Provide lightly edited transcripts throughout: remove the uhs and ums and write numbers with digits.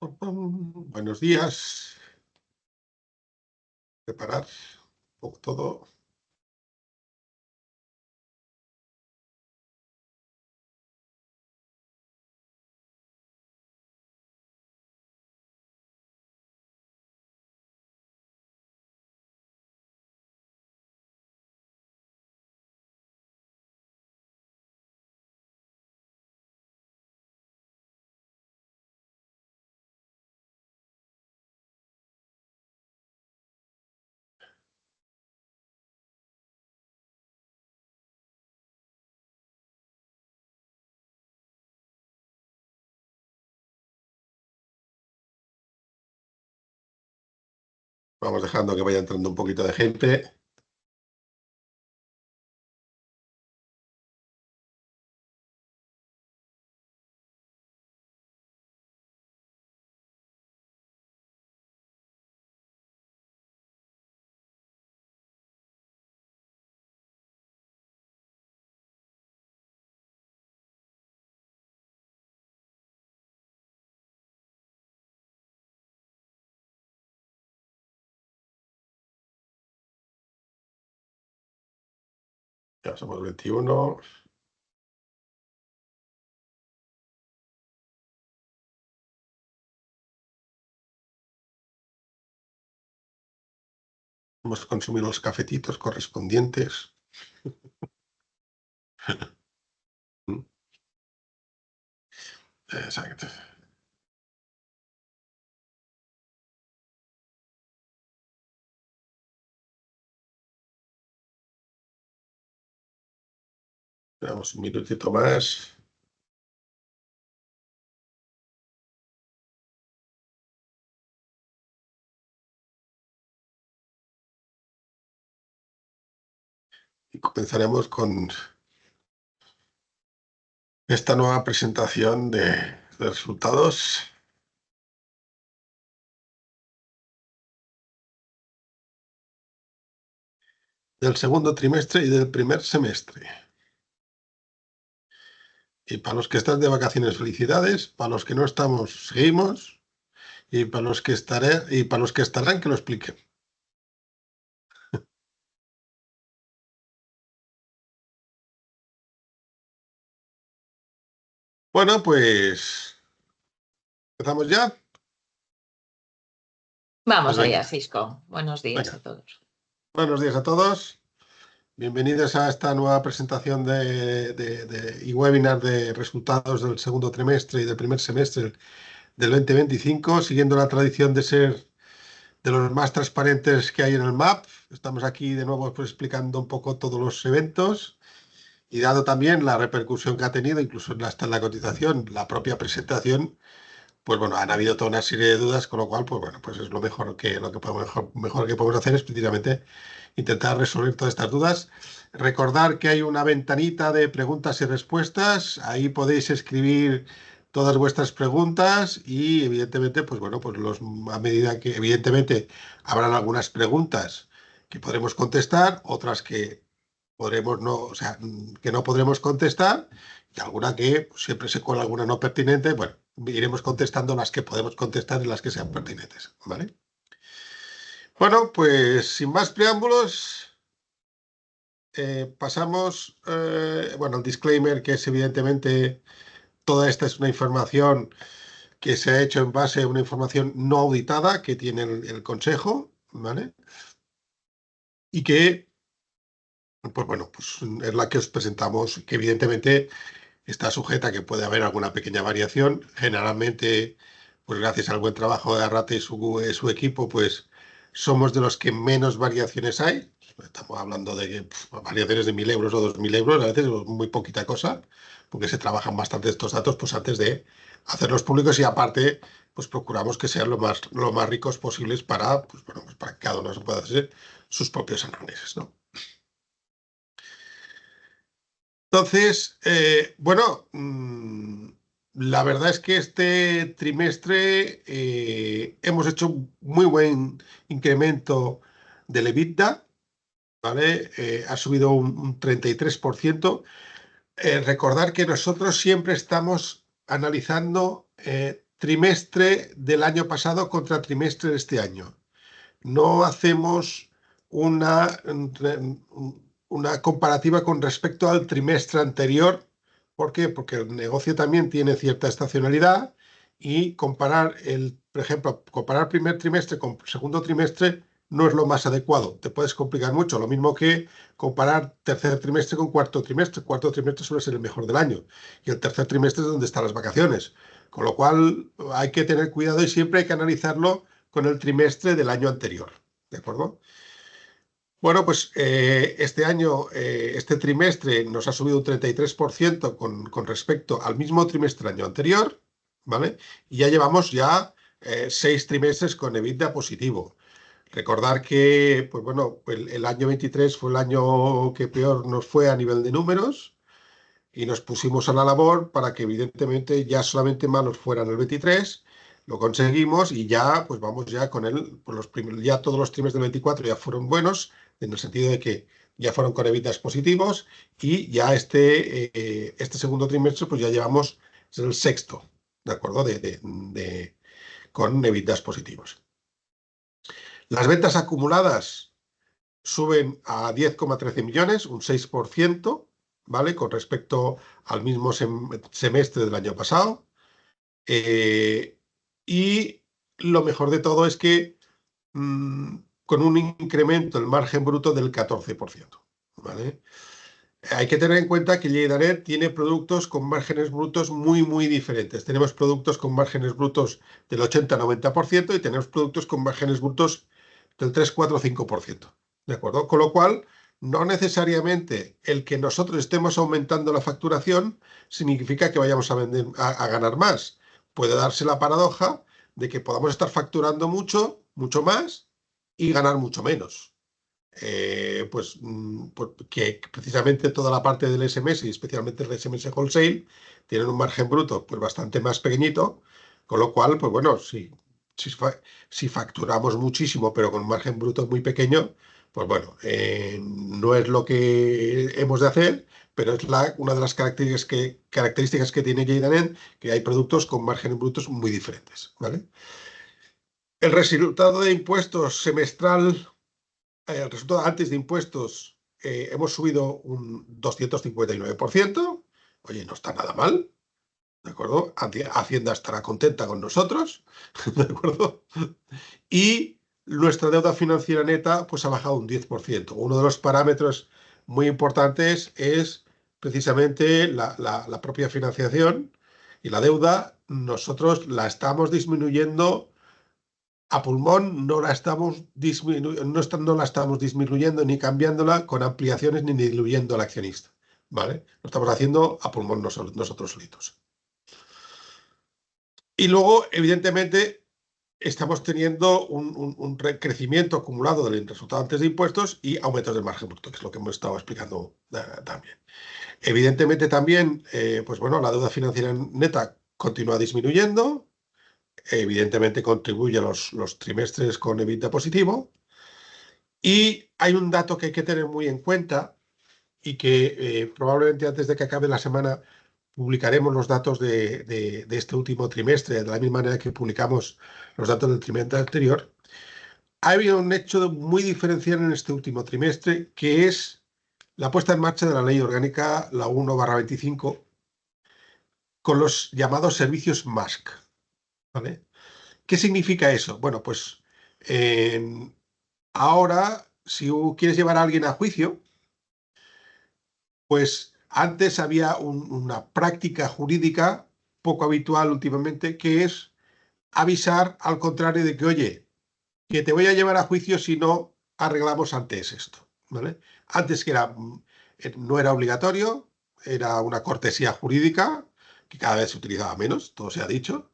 Buenos días. Preparar un poco todo. Vamos dejando que vaya entrando un poquito de gente. Ya somos 21. Hemos consumido los cafetitos correspondientes. Exacto. Damos un minutito más. Y comenzaremos con esta nueva presentación de resultados. Del segundo trimestre y del primer semestre. Y para los que están de vacaciones, felicidades. Para los que no estamos, seguimos. Y para los que estarán, que lo expliquen. Bueno, pues empezamos ya. Vamos Pues allá, venga, Cisco. Buenos días venga. a todos. Buenos días a todos. Bienvenidos a esta nueva presentación y webinar de resultados del segundo trimestre y del primer semestre del 2025, siguiendo la tradición de ser de los más transparentes que hay en el MAP. Estamos aquí de nuevo pues, explicando un poco todos los eventos y dado también la repercusión que ha tenido, incluso hasta en la cotización, la propia presentación. Pues bueno, han habido toda una serie de dudas, con lo cual, pues bueno, pues es lo mejor que podemos hacer es precisamente intentar resolver todas estas dudas. Recordar que hay una ventanita de preguntas y respuestas, ahí podéis escribir todas vuestras preguntas y evidentemente, pues bueno, pues a medida que evidentemente habrán algunas preguntas que podremos contestar, otras que podremos no, o sea, que no podremos contestar y alguna que pues, siempre se cuela alguna no pertinente. Bueno, iremos contestando las que podemos contestar y las que sean pertinentes, ¿vale? Bueno, pues sin más preámbulos, pasamos, bueno, el disclaimer que es evidentemente toda esta es una información que se ha hecho en base a una información no auditada que tiene el Consejo, ¿vale? Y que, pues bueno, pues es la que os presentamos, que evidentemente está sujeta a que puede haber alguna pequeña variación. Generalmente, pues gracias al buen trabajo de Arrate y su equipo, pues somos de los que menos variaciones hay. Estamos hablando de variaciones de 1.000 euros o 2.000 euros, a veces muy poquita cosa, porque se trabajan bastante estos datos pues antes de hacerlos públicos y aparte pues procuramos que sean lo más ricos posibles para, pues, bueno, pues para que cada uno se pueda hacer sus propios análisis, ¿no? Entonces, bueno, la verdad es que este trimestre hemos hecho un muy buen incremento del EBITDA, ¿vale? Ha subido un 33%. Recordar que nosotros siempre estamos analizando trimestre del año pasado contra trimestre de este año. No hacemos una comparativa con respecto al trimestre anterior. ¿Por qué? Porque el negocio también tiene cierta estacionalidad y comparar por ejemplo, comparar primer trimestre con segundo trimestre no es lo más adecuado. Te puedes complicar mucho. Lo mismo que comparar tercer trimestre con cuarto trimestre. Cuarto trimestre suele ser el mejor del año y el tercer trimestre es donde están las vacaciones. Con lo cual hay que tener cuidado y siempre hay que analizarlo con el trimestre del año anterior. ¿De acuerdo? Bueno, pues este año, este trimestre nos ha subido un 33% con respecto al mismo trimestre del año anterior, ¿vale? Y ya llevamos 6 trimestres con EBITDA positivo. Recordar que, pues bueno, el año 23 fue el año que peor nos fue a nivel de números y nos pusimos a la labor para que evidentemente ya solamente malos fueran el 23. Lo conseguimos y ya, pues vamos ya con él, pues ya todos los trimestres del 24 ya fueron buenos, en el sentido de que ya fueron con EBITDAs positivos y ya este segundo trimestre pues ya llevamos, es el sexto, ¿de acuerdo? Con EBITDAs positivos. Las ventas acumuladas suben a 10,13 millones, un 6%, ¿vale? Con respecto al mismo semestre del año pasado. Y lo mejor de todo es que con un incremento del margen bruto del 14%, ¿vale? Hay que tener en cuenta que Lleida.net tiene productos con márgenes brutos muy, muy diferentes. Tenemos productos con márgenes brutos del 80-90% y tenemos productos con márgenes brutos del 3, 4, 5%. ¿De acuerdo? Con lo cual, no necesariamente el que nosotros estemos aumentando la facturación significa que vayamos a ganar más. Puede darse la paradoja de que podamos estar facturando mucho, mucho más y ganar mucho menos. Que precisamente toda la parte del SMS y especialmente el SMS Wholesale tienen un margen bruto pues bastante más pequeñito, con lo cual, pues bueno, si facturamos muchísimo pero con un margen bruto muy pequeño, pues bueno, no es lo que hemos de hacer, pero es una de las características que tiene Lleida.net, que hay productos con márgenes brutos muy diferentes, ¿vale? El resultado de impuestos semestral, el resultado antes de impuestos, hemos subido un 259%. Oye, no está nada mal, ¿de acuerdo? Hacienda estará contenta con nosotros, ¿de acuerdo? Y nuestra deuda financiera neta pues ha bajado un 10%. Uno de los parámetros muy importantes es precisamente la propia financiación y la deuda. Nosotros la estamos disminuyendo a pulmón, no la estamos disminuyendo ni cambiándola con ampliaciones ni diluyendo al accionista, ¿vale? Lo estamos haciendo a pulmón nosotros solitos. Y luego, evidentemente, estamos teniendo un crecimiento acumulado del resultado antes de impuestos y aumentos del margen bruto, que es lo que hemos estado explicando también. Evidentemente también, pues bueno, la deuda financiera neta continúa disminuyendo. Evidentemente contribuye a los trimestres con EBITDA positivo. Y hay un dato que hay que tener muy en cuenta y que probablemente antes de que acabe la semana publicaremos los datos de este último trimestre, de la misma manera que publicamos los datos del trimestre anterior. Ha habido un hecho muy diferencial en este último trimestre, que es la puesta en marcha de la Ley Orgánica, la 1/25, con los llamados servicios MASC, ¿vale? ¿Qué significa eso? Bueno, pues ahora, si quieres llevar a alguien a juicio, pues antes había una práctica jurídica poco habitual últimamente, que es avisar al contrario de que, oye, que te voy a llevar a juicio si no arreglamos antes esto, ¿vale? Antes no era obligatorio, era una cortesía jurídica, que cada vez se utilizaba menos, todo se ha dicho,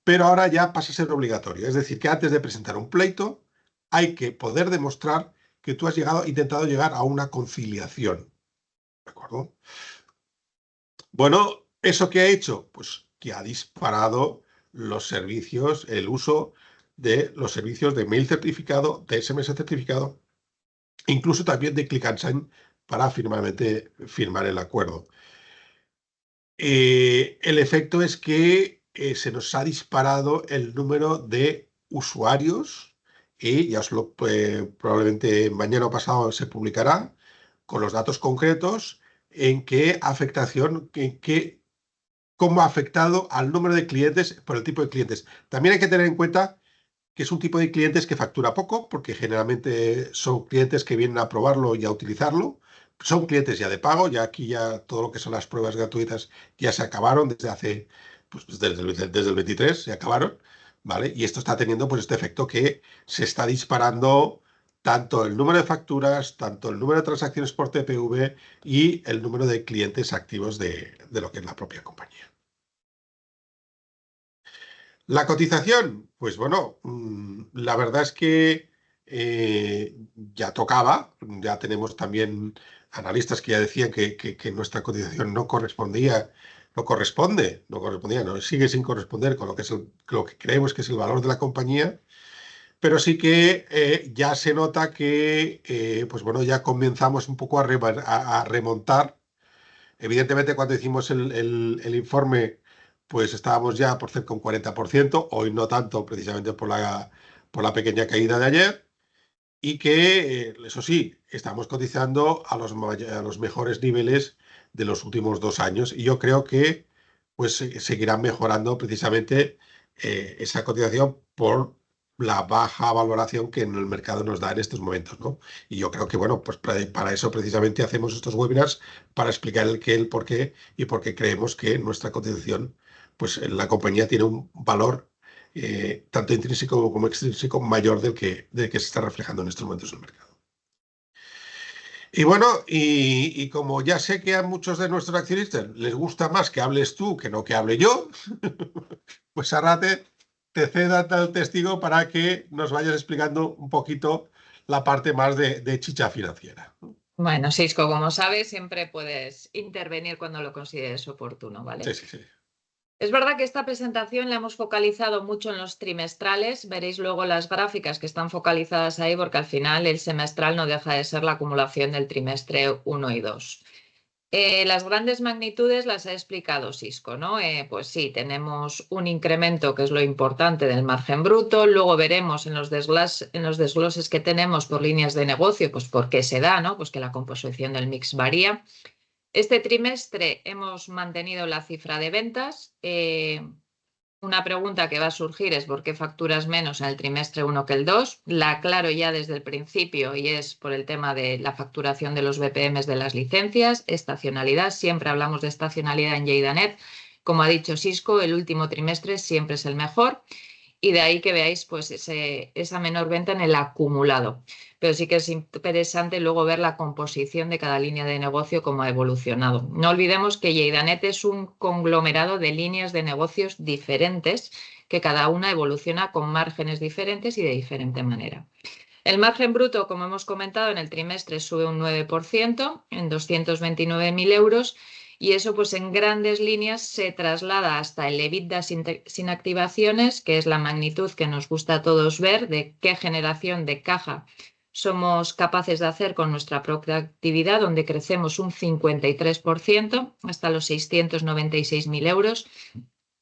pero ahora ya pasa a ser obligatorio. Es decir, que antes de presentar un pleito hay que poder demostrar que tú has intentado llegar a una conciliación. ¿De acuerdo? Bueno, ¿eso qué ha hecho? Pues que ha disparado los servicios, el uso de los servicios de mail certificado, de SMS certificado, incluso también de Click and Sign para firmar el acuerdo. El efecto es que se nos ha disparado el número de usuarios y ya probablemente mañana o pasado se publicará con los datos concretos en qué afectación, cómo ha afectado al número de clientes por el tipo de clientes. También hay que tener en cuenta que es un tipo de clientes que factura poco, porque generalmente son clientes que vienen a probarlo y a utilizarlo. Son clientes ya de pago, ya aquí ya todo lo que son las pruebas gratuitas ya se acabaron desde hace, pues desde el 23 se acabaron, ¿vale? Y esto está teniendo pues este efecto que se está disparando tanto el número de facturas, tanto el número de transacciones por TPV y el número de clientes activos de lo que es la propia compañía. La cotización, pues bueno, la verdad es que ya tocaba, ya tenemos también analistas que ya decían que nuestra cotización no sigue sin corresponder con lo que es lo que creemos que es el valor de la compañía, pero sí que ya se nota que, pues bueno, ya comenzamos un poco a remontar. Evidentemente, cuando hicimos el informe, pues estábamos ya por cerca de un 40%, hoy no tanto, precisamente por la pequeña caída de ayer, y que, eso sí, estamos cotizando a los mejores niveles de los últimos 2 años, y yo creo que pues seguirán mejorando precisamente esa cotización por la baja valoración que en el mercado nos da en estos momentos, ¿no? Y yo creo que, bueno, pues para eso precisamente hacemos estos webinars, para explicar el qué, el por qué y por qué creemos que nuestra cotización, pues la compañía tiene un valor tanto intrínseco como extrínseco mayor del que se está reflejando en estos momentos en el mercado. Y bueno, y como ya sé que a muchos de nuestros accionistas les gusta más que hables tú que no que hable yo, pues Arrate, te cedo el testigo para que nos vayas explicando un poquito la parte más de chicha financiera. Bueno, Sisco, como sabes, siempre puedes intervenir cuando lo consideres oportuno, ¿vale? Sí, sí, sí. Es verdad que esta presentación la hemos focalizado mucho en los trimestrales. Veréis luego las gráficas que están focalizadas ahí porque al final el semestral no deja de ser la acumulación del trimestre 1 y 2. Las grandes magnitudes las ha explicado Sisco, ¿no? Pues sí, tenemos un incremento que es lo importante del margen bruto. Luego veremos en los desgloses que tenemos por líneas de negocio, pues por qué se da, ¿no? Pues que la composición del mix varía. Este trimestre hemos mantenido la cifra de ventas. Una pregunta que va a surgir es por qué facturas menos en el trimestre 1 que el 2. La aclaro ya desde el principio y es por el tema de la facturación de los BPMs de las licencias, estacionalidad. Siempre hablamos de estacionalidad en Lleida.net. Como ha dicho Sisco, el último trimestre siempre es el mejor. Y de ahí que veáis pues esa menor venta en el acumulado. Pero sí que es interesante luego ver la composición de cada línea de negocio, cómo ha evolucionado. No olvidemos que Lleida.net es un conglomerado de líneas de negocios diferentes, que cada una evoluciona con márgenes diferentes y de diferente manera. El margen bruto, como hemos comentado, en el trimestre sube un 9%, en 229.000 euros, y eso pues en grandes líneas se traslada hasta el EBITDA sin activaciones, que es la magnitud que nos gusta a todos ver de qué generación de caja somos capaces de hacer con nuestra propia actividad, donde crecemos un 53% hasta los 696.000 euros,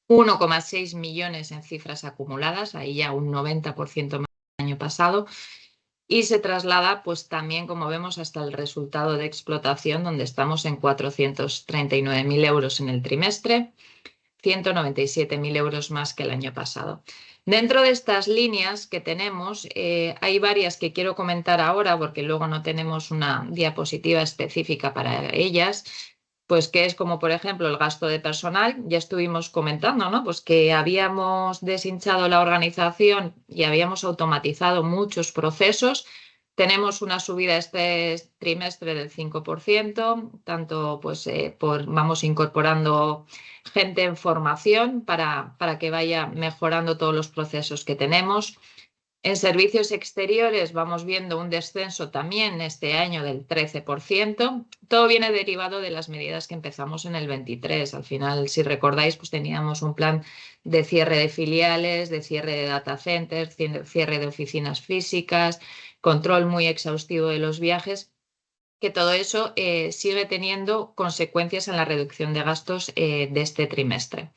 1,6 millones en cifras acumuladas, ahí ya un 90% más que el año pasado. Y se traslada, pues también, como vemos, hasta el resultado de explotación, donde estamos en 439.000 euros en el trimestre, 197.000 euros más que el año pasado. Dentro de estas líneas que tenemos, hay varias que quiero comentar ahora, porque luego no tenemos una diapositiva específica para ellas, pues que es como, por ejemplo, el gasto de personal. Ya estuvimos comentando, ¿no? Pues que habíamos deshinchado la organización y habíamos automatizado muchos procesos. Tenemos una subida este trimestre del 5%, tanto pues vamos incorporando gente en formación para que vaya mejorando todos los procesos que tenemos. En servicios exteriores vamos viendo un descenso también este año del 13%. Todo viene derivado de las medidas que empezamos en el 23. Al final, si recordáis, pues teníamos un plan de cierre de filiales, de cierre de data centers, cierre de oficinas físicas, control muy exhaustivo de los viajes, que todo eso sigue teniendo consecuencias en la reducción de gastos de este trimestre.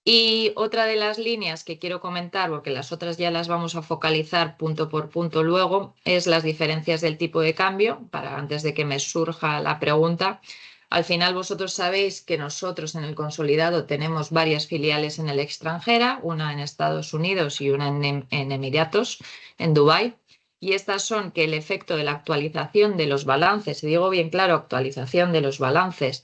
Y otra de las líneas que quiero comentar, porque las otras ya las vamos a focalizar punto por punto luego, es las diferencias del tipo de cambio, para antes de que me surja la pregunta. Al final vosotros sabéis que nosotros en el consolidado tenemos varias filiales en el extranjero, una en Estados Unidos y una en Emiratos, en Dubái. Y estas son que el efecto de la actualización de los balances, y digo bien claro, actualización de los balances,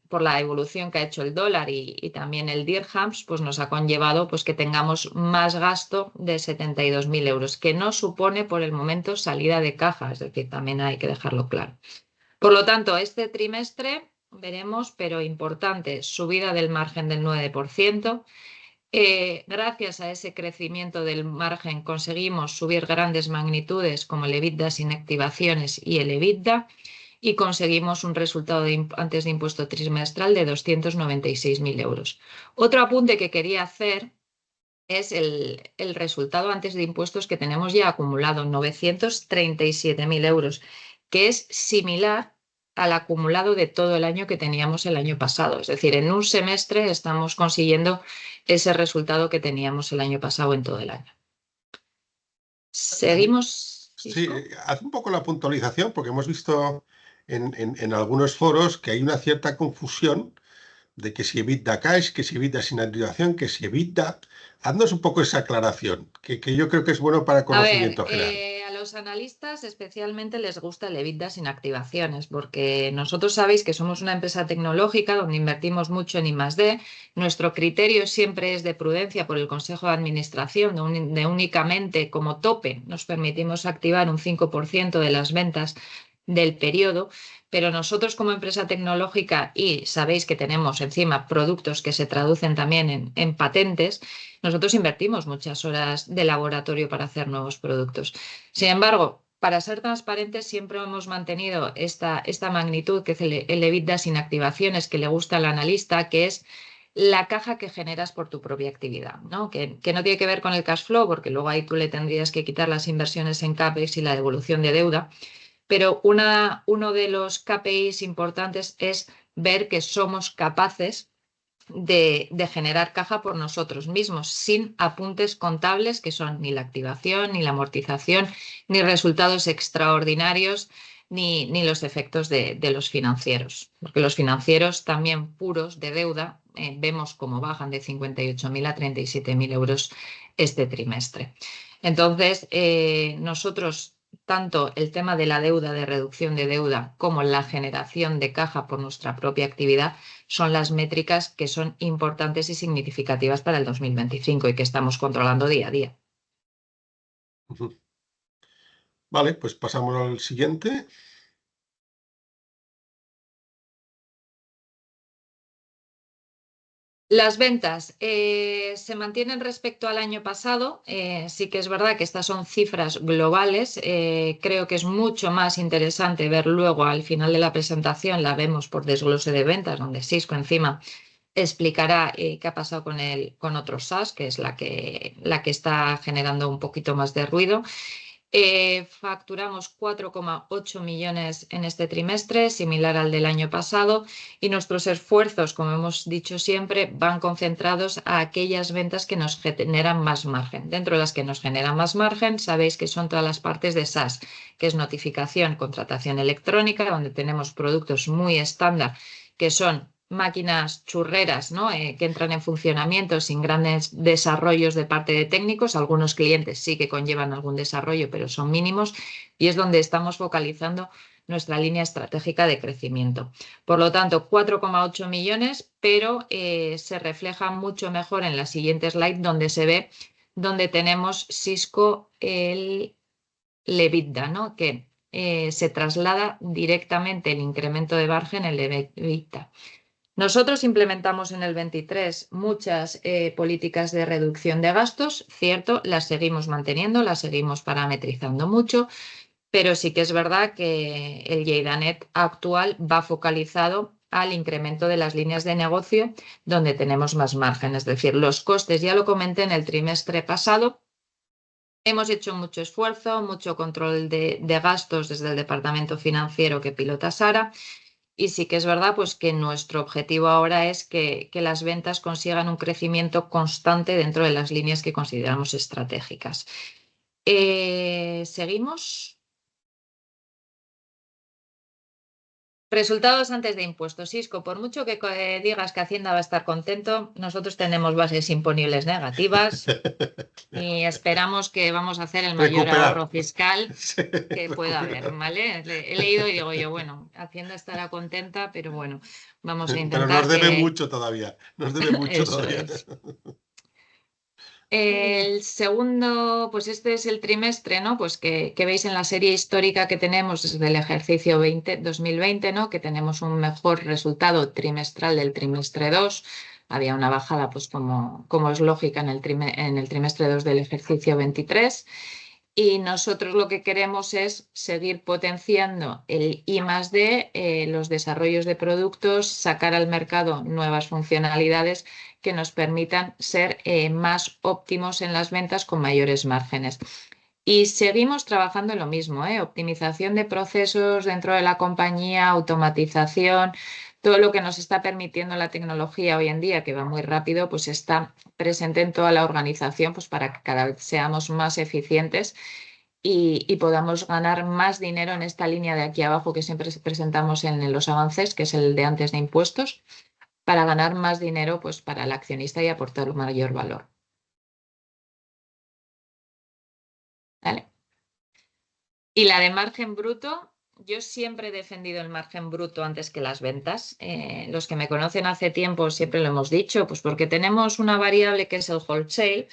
por la evolución que ha hecho el dólar y también el dirhams, pues nos ha conllevado pues, que tengamos más gasto de 72.000 euros, que no supone por el momento salida de caja, es decir, también hay que dejarlo claro. Por lo tanto, este trimestre veremos, pero importante, subida del margen del 9%. Gracias a ese crecimiento del margen conseguimos subir grandes magnitudes como el EBITDA sin activaciones y el EBITDA y conseguimos un resultado antes de impuesto trimestral de 296.000 euros. Otro apunte que quería hacer es el resultado antes de impuestos que tenemos ya acumulado, 937.000 euros, que es similar al acumulado de todo el año que teníamos el año pasado. Es decir, en un semestre estamos consiguiendo ese resultado que teníamos el año pasado en todo el año. Seguimos. Sí, haz un poco la puntualización, porque hemos visto en algunos foros que hay una cierta confusión de que si EBITDA cash, que si EBITDA sin activación, que si EBITDA... Haznos un poco esa aclaración, que yo creo que es bueno para A ver, conocimiento general. a los analistas especialmente les gusta el EBITDA sin activaciones, porque nosotros sabéis que somos una empresa tecnológica donde invertimos mucho en I+D. Nuestro criterio siempre es de prudencia por el Consejo de Administración, de únicamente como tope nos permitimos activar un 5% de las ventas del periodo, pero nosotros como empresa tecnológica, y sabéis que tenemos encima productos que se traducen también en patentes, nosotros invertimos muchas horas de laboratorio para hacer nuevos productos. Sin embargo, para ser transparentes, siempre hemos mantenido esta magnitud, que es el EBITDA sin activaciones, que le gusta al analista, que es la caja que generas por tu propia actividad, ¿no? Que no tiene que ver con el cash flow, porque luego ahí tú le tendrías que quitar las inversiones en CAPEX y la devolución de deuda. Pero uno de los KPIs importantes es ver que somos capaces de generar caja por nosotros mismos, sin apuntes contables que son ni la activación, ni la amortización, ni resultados extraordinarios, ni los efectos de los financieros. Porque los financieros también puros de deuda vemos cómo bajan de 58.000 a 37.000 euros este trimestre. Entonces, nosotros tanto el tema de la deuda, de reducción de deuda, como la generación de caja por nuestra propia actividad, son las métricas que son importantes y significativas para el 2025 y que estamos controlando día a día. Vale, pues pasamos al siguiente. Las ventas se mantienen respecto al año pasado. Sí que es verdad que estas son cifras globales. Creo que es mucho más interesante ver luego al final de la presentación, la vemos por desglose de ventas, donde Sisco encima explicará qué ha pasado con otros SaaS, que es la que está generando un poquito más de ruido. Facturamos 4,8 millones en este trimestre, similar al del año pasado, y nuestros esfuerzos, como hemos dicho siempre, van concentrados a aquellas ventas que nos generan más margen. Dentro de las que nos generan más margen, sabéis que son todas las partes de SaaS, que es notificación, contratación electrónica, donde tenemos productos muy estándar, que son máquinas churreras, ¿no? Que entran en funcionamiento sin grandes desarrollos de parte de técnicos. Algunos clientes sí que conllevan algún desarrollo, pero son mínimos, y es donde estamos focalizando nuestra línea estratégica de crecimiento. Por lo tanto, 4,8 millones, pero se refleja mucho mejor en la siguiente slide, donde se ve donde tenemos Sisco el EBITDA, ¿no? Que se traslada directamente el incremento de margen en el EBITDA. Nosotros implementamos en el 23 muchas políticas de reducción de gastos, cierto, las seguimos manteniendo, las seguimos parametrizando mucho, pero sí que es verdad que el Lleida.net actual va focalizado al incremento de las líneas de negocio donde tenemos más margen. Es decir, los costes, ya lo comenté en el trimestre pasado, hemos hecho mucho esfuerzo, mucho control de gastos desde el departamento financiero que pilota Sara, Y sí que es verdad pues, que nuestro objetivo ahora es que las ventas consigan un crecimiento constante dentro de las líneas que consideramos estratégicas. Seguimos. Resultados antes de impuestos. Isco, por mucho que digas que Hacienda va a estar contento, nosotros tenemos bases imponibles negativas y esperamos que vamos a hacer el mayor ahorro Recuperar. fiscal Sí, que pueda haber, recuperar. ¿vale? He leído y digo yo, bueno, Hacienda estará contenta, pero bueno, vamos a Pero nos intentar debe que mucho todavía. Nos debe mucho eso todavía. es. El segundo, pues este es el trimestre, ¿no? Pues que veis en la serie histórica que tenemos desde el ejercicio 2020, ¿no? Que tenemos un mejor resultado trimestral del trimestre 2. Había una bajada, pues como es lógica en el trimestre 2 del ejercicio 23. Y nosotros lo que queremos es seguir potenciando el I+D, los desarrollos de productos, sacar al mercado nuevas funcionalidades que nos permitan ser más óptimos en las ventas con mayores márgenes. Y seguimos trabajando en lo mismo, optimización de procesos dentro de la compañía, automatización, todo lo que nos está permitiendo la tecnología hoy en día, que va muy rápido, pues está presente en toda la organización, pues para que cada vez seamos más eficientes y podamos ganar más dinero en esta línea de aquí abajo que siempre presentamos en los avances, que es el de antes de impuestos, para ganar más dinero pues, para el accionista y aportar mayor valor. ¿Vale? Y la de margen bruto, yo siempre he defendido el margen bruto antes que las ventas. Los que me conocen hace tiempo siempre lo hemos dicho, pues porque tenemos una variable que es el wholesale,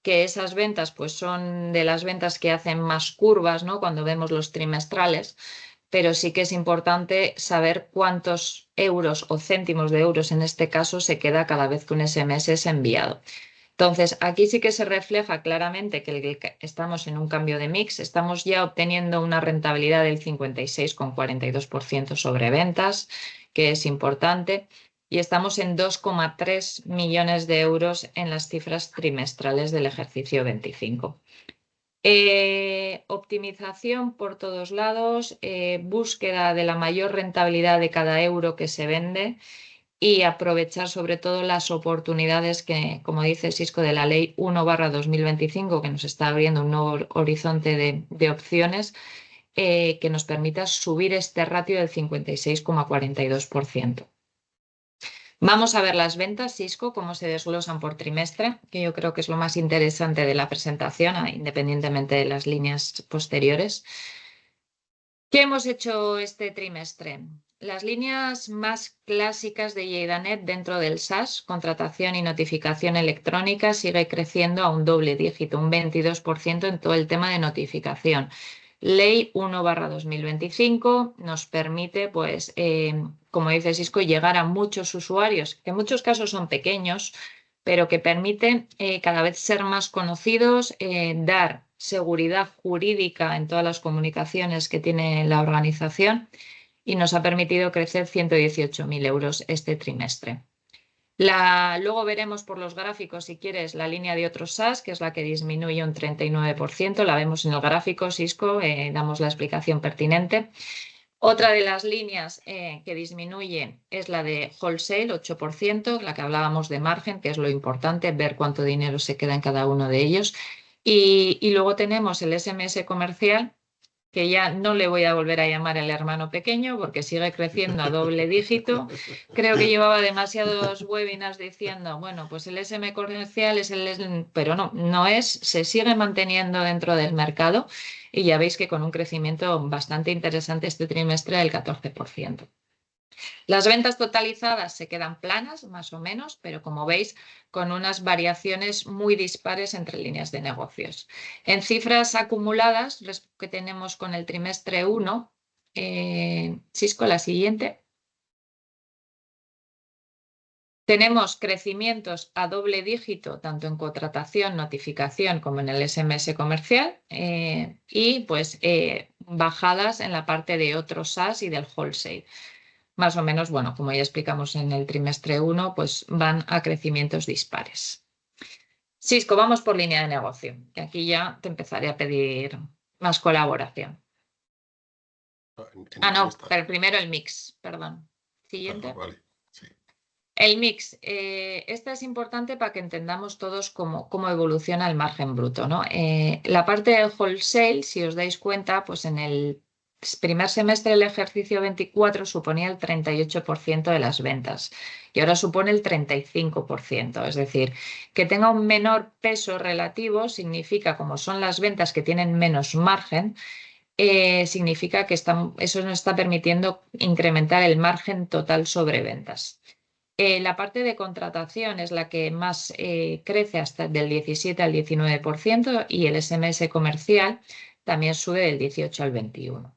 que esas ventas pues son de las ventas que hacen más curvas, ¿no? Cuando vemos los trimestrales, pero sí que es importante saber cuántos euros o céntimos de euros en este caso se queda cada vez que un SMS es enviado. Entonces, aquí sí que se refleja claramente que estamos en un cambio de mix, estamos ya obteniendo una rentabilidad del 56,42% sobre ventas, que es importante, y estamos en 2,3 millones de euros en las cifras trimestrales del ejercicio 25. Optimización por todos lados, búsqueda de la mayor rentabilidad de cada euro que se vende y aprovechar sobre todo las oportunidades que, como dice Sisco, de la Ley 1/2025, que nos está abriendo un nuevo horizonte de opciones que nos permita subir este ratio del 56,42%. Vamos a ver las ventas, Sisco, cómo se desglosan por trimestre, que yo creo que es lo más interesante de la presentación, independientemente de las líneas posteriores. ¿Qué hemos hecho este trimestre? Las líneas más clásicas de Lleida.net dentro del SaaS, contratación y notificación electrónica, sigue creciendo a un doble dígito, un 22% en todo el tema de notificación. Ley 1/2025 nos permite, pues, como dice Sisco, llegar a muchos usuarios, que en muchos casos son pequeños, pero que permiten cada vez ser más conocidos, dar seguridad jurídica en todas las comunicaciones que tiene la organización y nos ha permitido crecer 118.000 euros este trimestre. Luego veremos por los gráficos, si quieres, la línea de otros SaaS, que es la que disminuye un 39%. La vemos en el gráfico, Sisco, damos la explicación pertinente. Otra de las líneas que disminuye es la de wholesale, 8%, la que hablábamos de margen, que es lo importante, ver cuánto dinero se queda en cada uno de ellos. Y luego tenemos el SMS comercial, que ya no le voy a volver a llamar el hermano pequeño porque sigue creciendo a doble dígito. Creo que llevaba demasiados webinars diciendo, bueno, pues el SM comercial es pero no es, se sigue manteniendo dentro del mercado y ya veis que con un crecimiento bastante interesante este trimestre del 14%. Las ventas totalizadas se quedan planas, más o menos, pero como veis, con unas variaciones muy dispares entre líneas de negocios. En cifras acumuladas que tenemos con el trimestre 1, Sisco, la siguiente. Tenemos crecimientos a doble dígito, tanto en contratación, notificación, como en el SMS comercial, y pues bajadas en la parte de otros SaaS y del wholesale. Más o menos, bueno, como ya explicamos en el trimestre 1, pues van a crecimientos dispares. Sisco, vamos por línea de negocio, que aquí ya te empezaré a pedir más colaboración. No, pero primero el mix, perdón. Siguiente. Vale, sí. El mix, esta es importante para que entendamos todos cómo evoluciona el margen bruto, ¿no? La parte del wholesale, si os dais cuenta, pues en el primer semestre del ejercicio 24 suponía el 38% de las ventas y ahora supone el 35%. Es decir, que tenga un menor peso relativo significa, como son las ventas que tienen menos margen, significa que eso nos está permitiendo incrementar el margen total sobre ventas. La parte de contratación es la que más crece hasta del 17 al 19% y el SMS comercial también sube del 18 al 21%.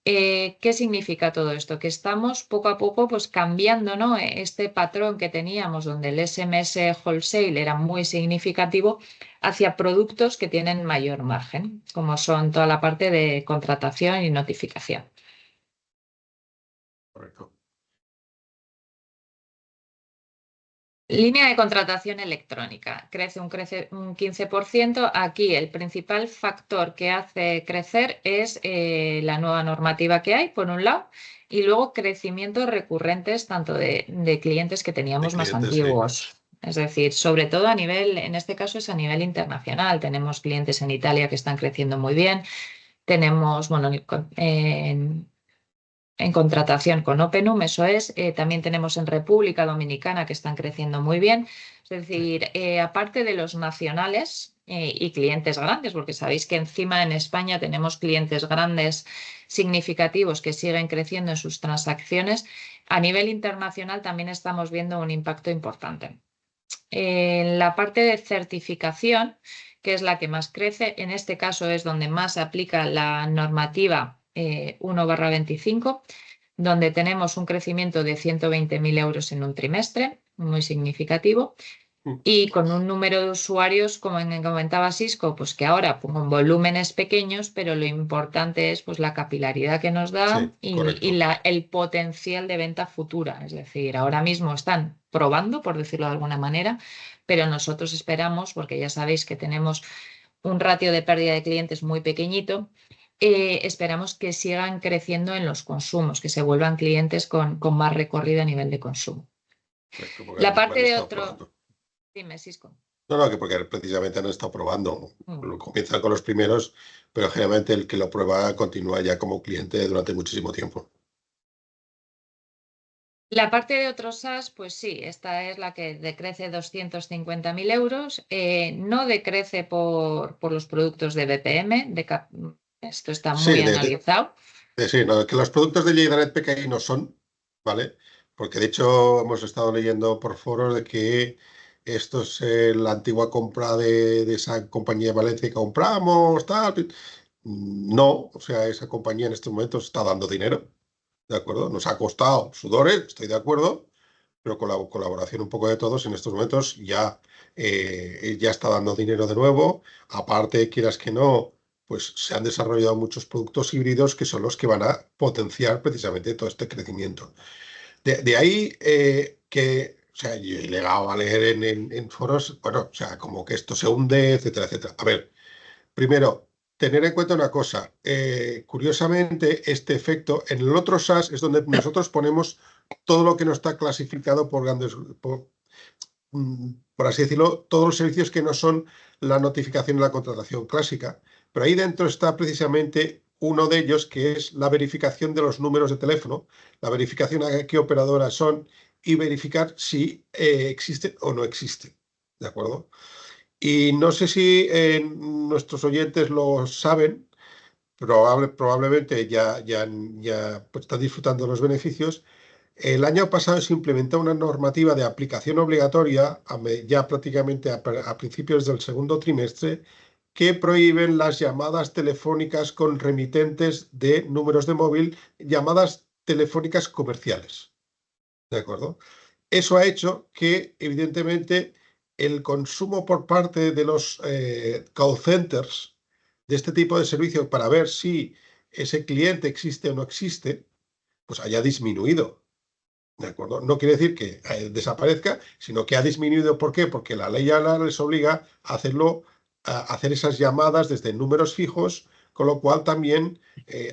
¿Qué significa todo esto? Que estamos poco a poco pues, cambiando, ¿no? Este patrón que teníamos donde el SMS wholesale era muy significativo hacia productos que tienen mayor margen, como son toda la parte de contratación y notificación. Correcto. Línea de contratación electrónica. Crece un 15%. Aquí el principal factor que hace crecer es la nueva normativa que hay, por un lado, y luego crecimientos recurrentes tanto de clientes que teníamos más antiguos. Sí. Es decir, sobre todo a nivel, en este caso es a nivel internacional. Tenemos clientes en Italia que están creciendo muy bien. Tenemos, bueno, en contratación con Openum, eso es. También tenemos en República Dominicana que están creciendo muy bien. Es decir, aparte de los nacionales y clientes grandes, porque sabéis que encima en España tenemos clientes grandes significativos que siguen creciendo en sus transacciones, a nivel internacional también estamos viendo un impacto importante. En la parte de certificación, que es la que más crece, en este caso es donde más se aplica la normativa 1/25, donde tenemos un crecimiento de 120.000 euros en un trimestre, muy significativo, y con un número de usuarios, como comentaba Sisco, pues que ahora con volúmenes pequeños, pero lo importante es pues, la capilaridad que nos da y el potencial de venta futura. Es decir, ahora mismo están probando, por decirlo de alguna manera, pero nosotros esperamos, porque ya sabéis que tenemos un ratio de pérdida de clientes muy pequeñito, esperamos que sigan creciendo en los consumos, que se vuelvan clientes con más recorrido a nivel de consumo. La parte de otro... Dime, Sisco. No, que porque precisamente han estado probando. Comienzan con los primeros, pero generalmente el que lo prueba continúa ya como cliente durante muchísimo tiempo. La parte de otros SaaS, pues sí, esta es la que decrece 250.000 euros. No decrece por los productos de BPM, esto está muy analizado. Sí, no, que los productos de LleidaNet PKI no son, ¿vale? Porque de hecho hemos estado leyendo por foros de que esto es la antigua compra de esa compañía de Valencia que compramos, tal. No, o sea, esa compañía en estos momentos está dando dinero, ¿de acuerdo? Nos ha costado sudores, estoy de acuerdo, pero con la colaboración un poco de todos en estos momentos ya está dando dinero de nuevo. Aparte, quieras que no, pues se han desarrollado muchos productos híbridos que son los que van a potenciar precisamente todo este crecimiento. De ahí que, o sea, yo he llegado a leer en foros, bueno, o sea, como que esto se hunde, etcétera, etcétera. A ver, primero, tener en cuenta una cosa. Curiosamente, este efecto, en el otro SaaS es donde nosotros ponemos todo lo que no está clasificado por grandes, por así decirlo, todos los servicios que no son la notificación y la contratación clásica. Pero ahí dentro está precisamente uno de ellos, que es la verificación de los números de teléfono, la verificación a qué operadoras son y verificar si existen o no existen. ¿De acuerdo? Y no sé si nuestros oyentes lo saben, probablemente ya pues, están disfrutando de los beneficios. El año pasado se implementó una normativa de aplicación obligatoria, ya prácticamente a principios del segundo trimestre, que prohíben las llamadas telefónicas con remitentes de números de móvil, llamadas telefónicas comerciales. ¿De acuerdo? Eso ha hecho que, evidentemente, el consumo por parte de los call centers de este tipo de servicio para ver si ese cliente existe o no existe, pues haya disminuido. ¿De acuerdo? No quiere decir que desaparezca, sino que ha disminuido. ¿Por qué? Porque la ley ahora les obliga a hacer esas llamadas desde números fijos con lo cual también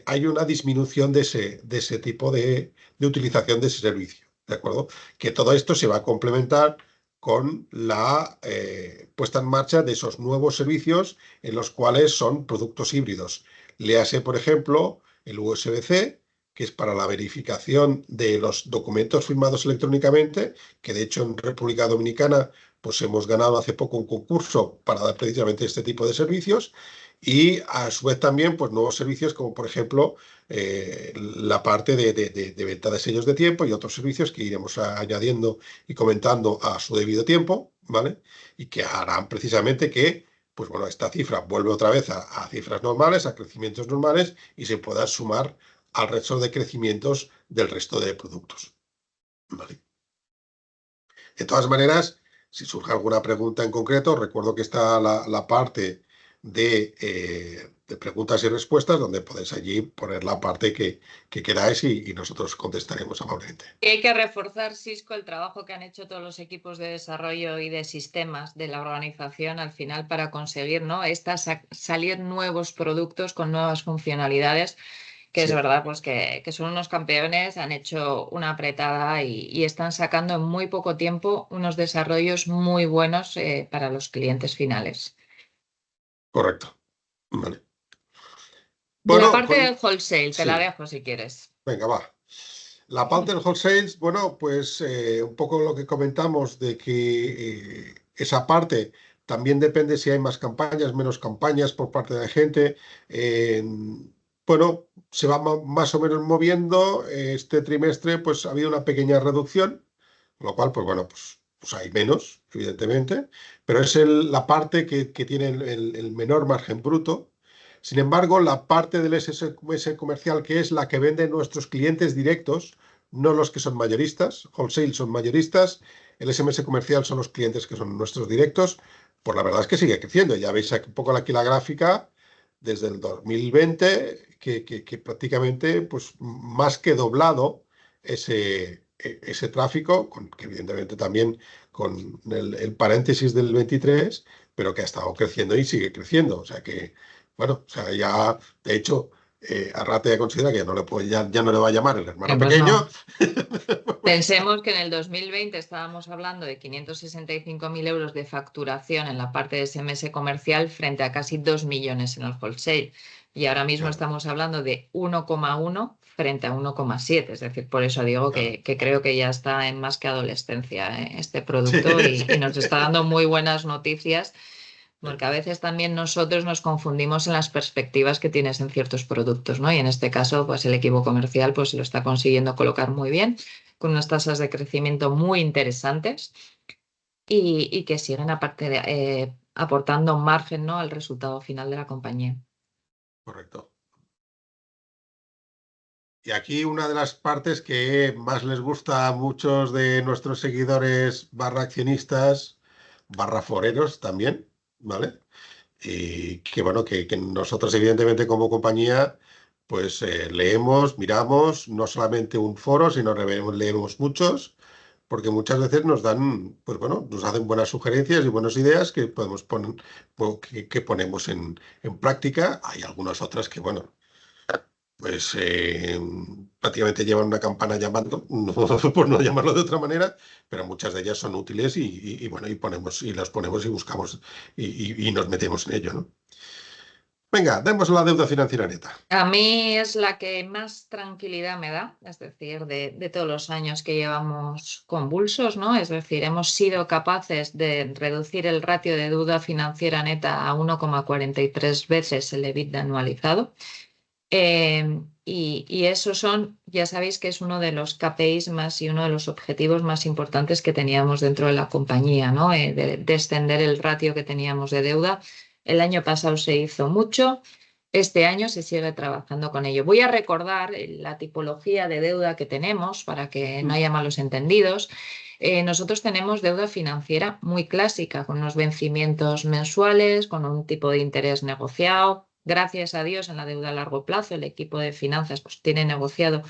hay una disminución de ese tipo de utilización de ese servicio, ¿de acuerdo? Que todo esto se va a complementar con la puesta en marcha de esos nuevos servicios en los cuales son productos híbridos. Léase, por ejemplo, el USB-C, que es para la verificación de los documentos firmados electrónicamente, que de hecho en República Dominicana pues hemos ganado hace poco un concurso para dar precisamente este tipo de servicios, y a su vez también pues nuevos servicios como por ejemplo la parte de venta de sellos de tiempo y otros servicios que iremos añadiendo y comentando a su debido tiempo, ¿vale? Y que harán precisamente que pues bueno, esta cifra vuelve otra vez a cifras normales, a crecimientos normales, y se pueda sumar al resto de crecimientos del resto de productos, ¿vale? De todas maneras, si surge alguna pregunta en concreto, recuerdo que está la parte de preguntas y respuestas, donde podéis allí poner la parte que queráis y nosotros contestaremos amablemente. Y hay que reforzar, Sisco, el trabajo que han hecho todos los equipos de desarrollo y de sistemas de la organización al final para conseguir, ¿no? Salir nuevos productos con nuevas funcionalidades, que es Sí, verdad pues que son unos campeones, han hecho una apretada y están sacando en muy poco tiempo unos desarrollos muy buenos para los clientes finales. correcto. Vale. La Bueno, parte del wholesale, te la sí, dejo si quieres. venga, va. La parte del wholesale, bueno, pues un poco lo que comentamos de que esa parte también depende si hay más campañas, menos campañas por parte de la gente. Eh, bueno, se va más o menos moviendo. Este trimestre, pues ha habido una pequeña reducción, con lo cual, pues bueno, pues hay menos, evidentemente, pero es la parte que tiene el menor margen bruto. Sin embargo, la parte del SMS comercial, que es la que venden nuestros clientes directos, no los que son mayoristas, wholesale son mayoristas, el SMS comercial son los clientes que son nuestros directos, pues la verdad es que sigue creciendo. Ya veis un poco aquí la gráfica desde el 2020, que prácticamente pues, más que doblado ese tráfico, que evidentemente también con el paréntesis del 23, pero que ha estado creciendo y sigue creciendo. O sea que, bueno, o sea, ya, de hecho, Arrate ya considera que ya no ya no le va a llamar el hermano Pues pequeño. no. Pensemos que en el 2020 estábamos hablando de 565.000 euros de facturación en la parte de SMS comercial frente a casi 2 millones en el wholesale. Y ahora mismo Claro, estamos hablando de 1,1 frente a 1,7. Es decir, por eso digo claro. que creo que ya está en más que adolescencia este Sí, producto y nos está sí. dando muy buenas noticias. Porque a veces también nosotros nos confundimos en las perspectivas que tienes en ciertos productos, ¿no? Y en este caso, pues el equipo comercial pues lo está consiguiendo colocar muy bien, con unas tasas de crecimiento muy interesantes y que siguen aparte aportando margen, ¿no? Al resultado final de la compañía. Correcto. Y aquí una de las partes que más les gusta a muchos de nuestros seguidores barra accionistas, barra foreros también, ¿vale? Y que bueno, que nosotros evidentemente como compañía, pues leemos, miramos, no solamente un foro, sino leemos muchos, porque muchas veces nos dan, pues bueno, nos hacen buenas sugerencias y buenas ideas que podemos poner, que ponemos en práctica. Hay algunas otras que, bueno, pues prácticamente llevan una campana llamando, no, por no llamarlo de otra manera, pero muchas de ellas son útiles y bueno, y ponemos, y las ponemos y buscamos y nos metemos en ello, ¿no? Venga, demos la deuda financiera neta. A mí es la que más tranquilidad me da, es decir, de todos los años que llevamos convulsos, ¿no? Es decir, hemos sido capaces de reducir el ratio de deuda financiera neta a 1,43 veces el EBITDA anualizado. Y eso ya sabéis que es uno de los KPIs más y uno de los objetivos más importantes que teníamos dentro de la compañía, ¿no? De descender el ratio que teníamos de deuda. El año pasado se hizo mucho. Este año se sigue trabajando con ello. Voy a recordar la tipología de deuda que tenemos para que no Mm. haya malos entendidos. Nosotros tenemos deuda financiera muy clásica, con unos vencimientos mensuales, con un tipo de interés negociado. Gracias a Dios, en la deuda a largo plazo, el equipo de finanzas pues, tiene negociado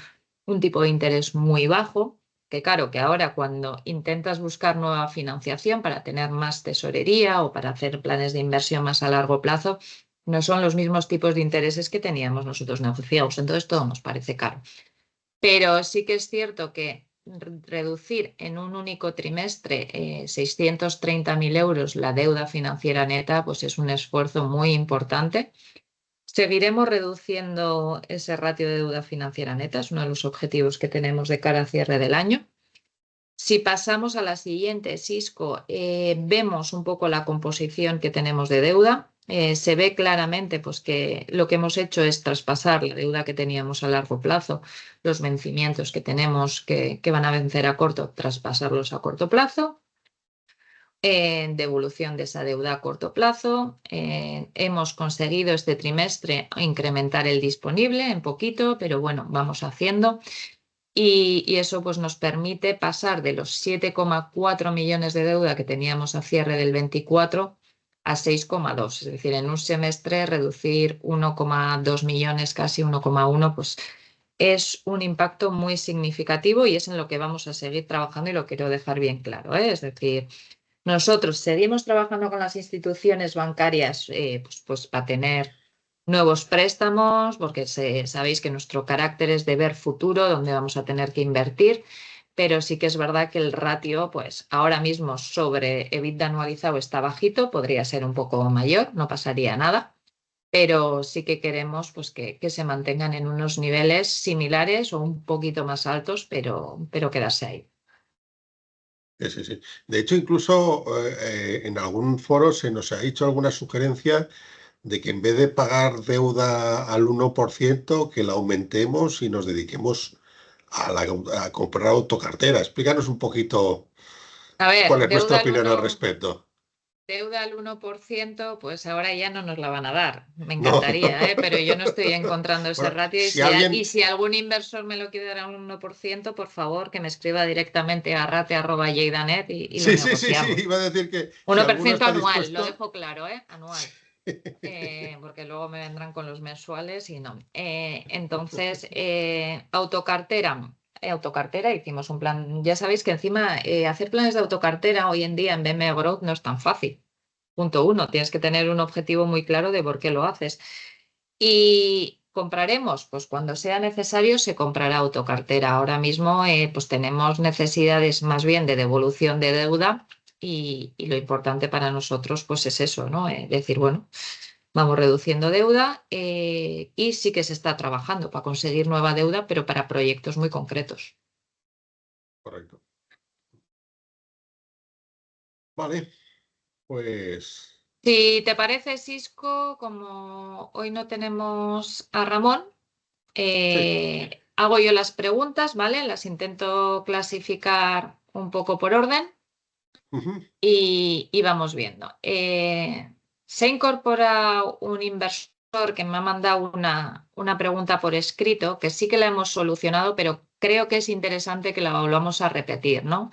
un tipo de interés muy bajo, que claro, que ahora cuando intentas buscar nueva financiación para tener más tesorería o para hacer planes de inversión más a largo plazo, no son los mismos tipos de intereses que teníamos nosotros negociados, entonces todo nos parece caro. Pero sí que es cierto que reducir en un único trimestre 630.000 euros la deuda financiera neta, pues es un esfuerzo muy importante. Seguiremos reduciendo ese ratio de deuda financiera neta, es uno de los objetivos que tenemos de cara al cierre del año. Si pasamos a la siguiente, Sisco, vemos un poco la composición que tenemos de deuda. Se ve claramente pues, que lo que hemos hecho es traspasar la deuda que teníamos a largo plazo, los vencimientos que tenemos que van a vencer a corto, traspasarlos a corto plazo. Devolución de esa deuda a corto plazo. Hemos conseguido este trimestre incrementar el disponible en poquito, pero bueno, vamos haciendo. Y eso pues, nos permite pasar de los 7,4 millones de deuda que teníamos a cierre del 24 a 6,2. Es decir, en un semestre reducir 1,2 millones, casi 1,1, pues es un impacto muy significativo y es en lo que vamos a seguir trabajando y lo quiero dejar bien claro, ¿eh? Es decir, nosotros seguimos trabajando con las instituciones bancarias pues para tener nuevos préstamos, porque sabéis que nuestro carácter es de ver futuro, donde vamos a tener que invertir, pero sí que es verdad que el ratio, pues ahora mismo sobre EBITDA anualizado está bajito, podría ser un poco mayor, no pasaría nada, pero sí que queremos pues, que se mantengan en unos niveles similares o un poquito más altos, pero quedarse ahí. Sí, sí, sí. De hecho, incluso en algún foro se nos ha hecho alguna sugerencia de que en vez de pagar deuda al 1%, que la aumentemos y nos dediquemos a comprar autocartera. Explícanos un poquito A ver, cuál es nuestra opinión al respecto. deuda al 1%, pues ahora ya no nos la van a dar. Me No. encantaría, ¿eh? Pero yo no estoy encontrando ese Bueno, ratio. si alguien... Y si algún inversor me lo quiere dar a un 1%, por favor, que me escriba directamente a rate@lleida.net y lo Sí, sí, sí, sí, negociamos. iba a decir que si alguno 1% está anual, lo dispuesto... dejo claro, ¿eh? Anual. Porque luego me vendrán con los mensuales y no. Entonces, autocartera. Autocartera, hicimos un plan. Ya sabéis que encima hacer planes de autocartera hoy en día en BME Growth no es tan fácil. Punto uno, tienes que tener un objetivo muy claro de por qué lo haces. Y compraremos, pues cuando sea necesario se comprará autocartera. Ahora mismo pues tenemos necesidades más bien de devolución de deuda y lo importante para nosotros pues es eso, ¿no? Decir, bueno, vamos reduciendo deuda y sí que se está trabajando para conseguir nueva deuda, pero para proyectos muy concretos. Correcto. Vale, pues... Si te parece, Sisco, como hoy no tenemos a Ramón, Sí. hago yo las preguntas, ¿vale? Las intento clasificar un poco por orden Ujú. y vamos viendo. Se ha incorporado un inversor que me ha mandado una pregunta por escrito, que sí que la hemos solucionado, pero creo que es interesante que la volvamos a repetir, ¿no?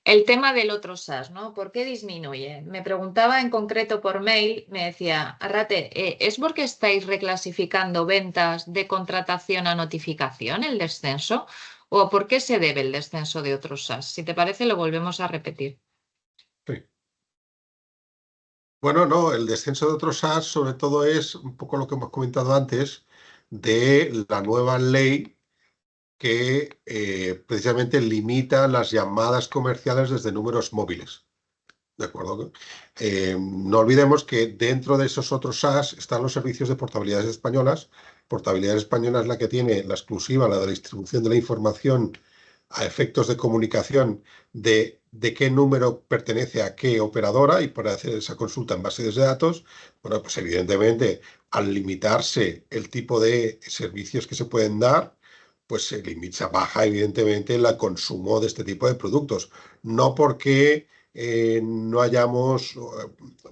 El tema del otro SaaS, ¿no? ¿Por qué disminuye? Me preguntaba en concreto por mail, me decía, Arrate, ¿es porque estáis reclasificando ventas de contratación a notificación, el descenso? ¿O por qué se debe el descenso de otros SaaS? Si te parece, lo volvemos a repetir. Sí. Bueno, no, el descenso de otros SaaS sobre todo es un poco lo que hemos comentado antes de la nueva ley que precisamente limita las llamadas comerciales desde números móviles. ¿De acuerdo? No olvidemos que dentro de esos otros SaaS están los servicios de portabilidades españolas. Portabilidades española es la que tiene la exclusiva, la de la distribución de la información a efectos de comunicación de qué número pertenece a qué operadora y para hacer esa consulta en bases de datos. Bueno, pues evidentemente al limitarse el tipo de servicios que se pueden dar, pues se limita, baja evidentemente el consumo de este tipo de productos. No porque no hayamos,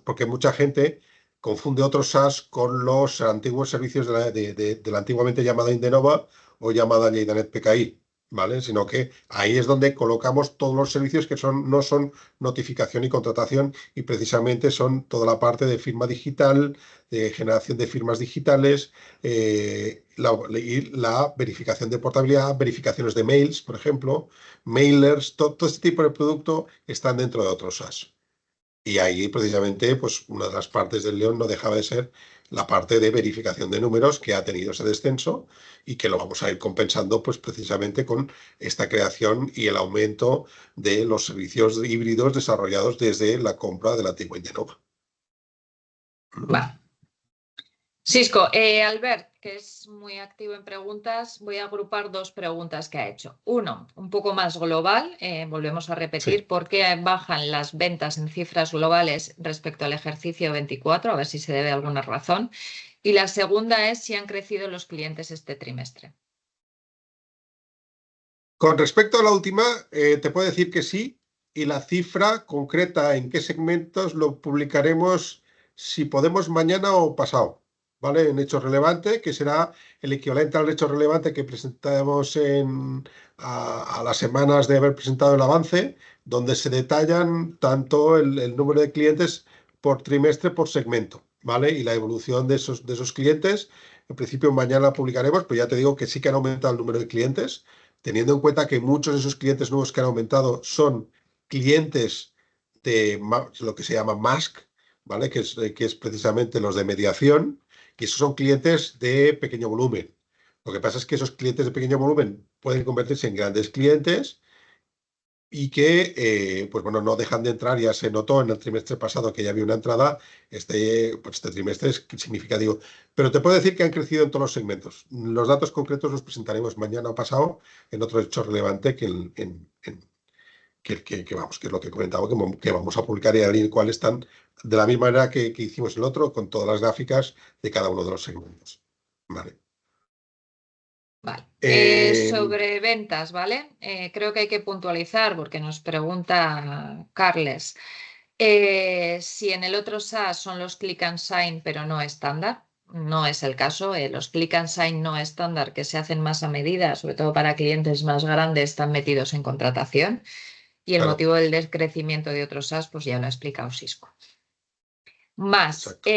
porque mucha gente confunde otros SaaS con los antiguos servicios de la antiguamente llamada Indenova o llamada Lleidanet PKI, ¿vale? Sino que ahí es donde colocamos todos los servicios que no son notificación y contratación y precisamente son toda la parte de firma digital, de generación de firmas digitales, la verificación de portabilidad, verificaciones de mails, por ejemplo, mailers, todo este tipo de producto están dentro de otros SaaS. Y ahí precisamente pues una de las partes del león no dejaba de ser la parte de verificación de números que ha tenido ese descenso y que lo vamos a ir compensando pues precisamente con esta creación y el aumento de los servicios híbridos desarrollados desde la compra de la antigua Innova. Vale. Sisco, Albert, que es muy activo en preguntas, voy a agrupar dos preguntas que ha hecho. Uno, un poco más global, volvemos a repetir, Sí. ¿por qué bajan las ventas en cifras globales respecto al ejercicio 24? A ver si se debe a alguna razón. Y la segunda es si han crecido los clientes este trimestre. Con respecto a la última, te puedo decir que sí, y la cifra concreta en qué segmentos lo publicaremos si podemos mañana o pasado, ¿vale? En Hecho Relevante, que será el equivalente al Hecho Relevante que presentamos a las semanas de haber presentado el avance, donde se detallan tanto el número de clientes por trimestre, por segmento, ¿vale? Y la evolución de esos clientes. En principio mañana la publicaremos, pero ya te digo que sí que han aumentado el número de clientes teniendo en cuenta que muchos de esos clientes nuevos que han aumentado son clientes de lo que se llama MASC, ¿vale? Que es precisamente los de mediación, y esos son clientes de pequeño volumen. Lo que pasa es que esos clientes de pequeño volumen pueden convertirse en grandes clientes y que, pues bueno, no dejan de entrar. Ya se notó en el trimestre pasado que ya había una entrada, pues este trimestre es significativo. Pero te puedo decir que han crecido en todos los segmentos. Los datos concretos los presentaremos mañana o pasado en otro hecho relevante vamos, que es lo que he comentado, que vamos a publicar y a ver cuáles están, de la misma manera que hicimos el otro, con todas las gráficas de cada uno de los segmentos. Vale. Vale. Eh, Sobre ventas, ¿vale? Creo que hay que puntualizar porque nos pregunta Carles si en el otro SaaS son los click and sign pero no estándar. No es el caso. Los click and sign no estándar que se hacen más a medida, sobre todo para clientes más grandes, están metidos en contratación. Y el claro, motivo del decrecimiento de otros SaaS, pues ya lo ha explicado Sisco. Más, exacto.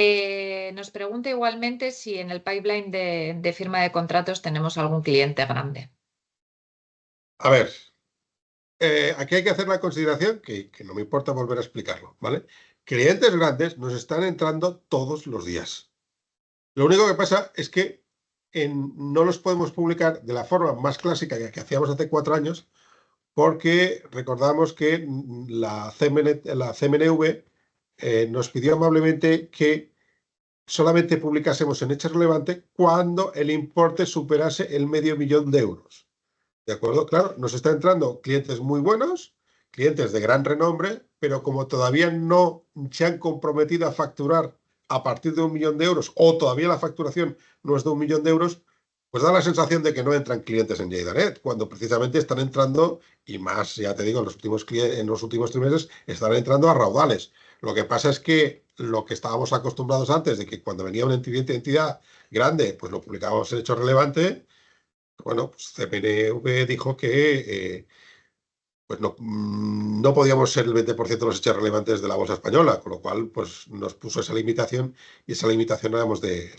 nos pregunta igualmente si en el pipeline de firma de contratos tenemos algún cliente grande. A ver, aquí hay que hacer la consideración que no me importa volver a explicarlo, ¿vale? Clientes grandes nos están entrando todos los días. Lo único que pasa es que no los podemos publicar de la forma más clásica que hacíamos hace 4 años, porque recordamos que la CMNV nos pidió amablemente que solamente publicásemos en Hecho Relevante cuando el importe superase el €500,000. ¿De acuerdo? Claro, nos está entrando clientes muy buenos, clientes de gran renombre, pero como todavía no se han comprometido a facturar a partir de €1.000.000 o todavía la facturación no es de €1.000.000, pues da la sensación de que no entran clientes en Jaidanet, cuando precisamente están entrando, y más, ya te digo, en los últimos trimestres están entrando a raudales. Lo que pasa es que lo que estábamos acostumbrados antes, de que cuando venía una entidad grande, pues lo publicábamos en Hecho Relevante. Bueno, pues CPNV dijo que pues no podíamos ser el 20% de los hechos relevantes de la bolsa española, con lo cual pues nos puso esa limitación, y esa limitación éramos que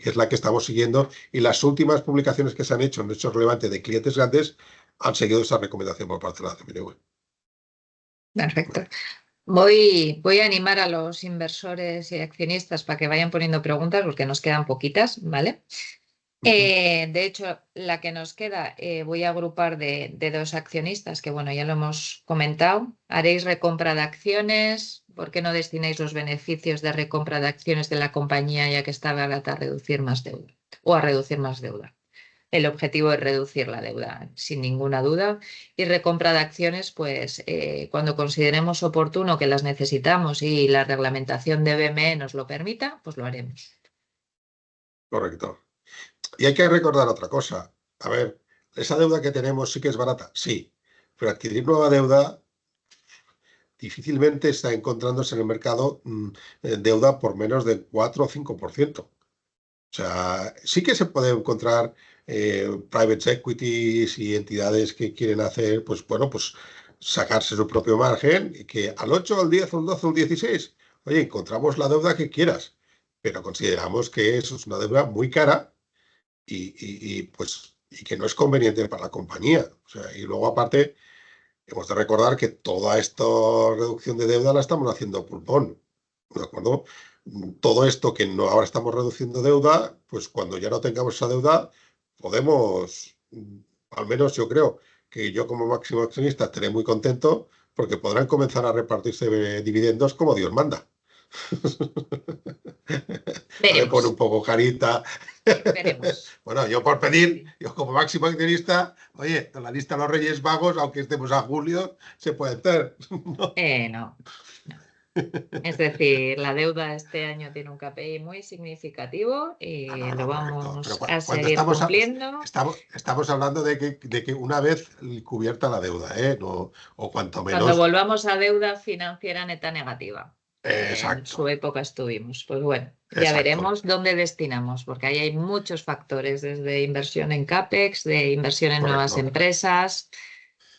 es la que estamos siguiendo, y las últimas publicaciones que se han hecho en hechos relevantes de clientes grandes han seguido esa recomendación por parte de la CPNV. Perfecto. Voy a animar a los inversores y accionistas para que vayan poniendo preguntas porque nos quedan poquitas, ¿vale? De hecho, la que nos queda voy a agrupar de dos accionistas que, bueno, ya lo hemos comentado. ¿Haréis recompra de acciones? ¿Por qué no destináis los beneficios de recompra de acciones de la compañía ya que está barata a reducir más deuda o a reducir más deuda? El objetivo es reducir la deuda, sin ninguna duda. Y recompra de acciones, pues cuando consideremos oportuno que las necesitamos y la reglamentación de BME nos lo permita, pues lo haremos. Correcto. Y hay que recordar otra cosa. A ver, esa deuda que tenemos sí que es barata, sí, pero adquirir nueva deuda difícilmente está encontrándose en el mercado deuda por menos del 4 o 5%. O sea, sí que se puede encontrar private equities y entidades que quieren hacer, pues bueno, pues sacarse su propio margen, y que al 8, al 10, al 12, al 16, oye, encontramos la deuda que quieras, pero consideramos que eso es una deuda muy cara y que no es conveniente para la compañía. O sea, y luego aparte, hemos de recordar que toda esta reducción de deuda la estamos haciendo a pulmón, ¿de acuerdo? Todo esto que no, ahora estamos reduciendo deuda, pues cuando ya no tengamos esa deuda, podemos, al menos yo creo que yo como máximo accionista estaré muy contento porque podrán comenzar a repartirse dividendos como Dios manda. No me pone un Veremos, poco carita. veremos. Bueno, yo por pedir, yo como máximo accionista, oye, en la lista de los Reyes Magos, aunque estemos a julio, se puede hacer. ¿No? No, no. Es decir, la deuda este año tiene un KPI muy significativo Ah, y no, lo no, correcto. Pero vamos a cuando seguir cumpliendo. estamos hablando de que una vez cubierta la deuda, ¿eh? No, o cuanto Cuando menos. volvamos a deuda financiera neta negativa, que en su Exacto, época estuvimos. Pues bueno, ya exacto. veremos dónde destinamos, porque ahí hay muchos factores, desde inversión en CAPEX, de inversión en nuevas Correcto, empresas.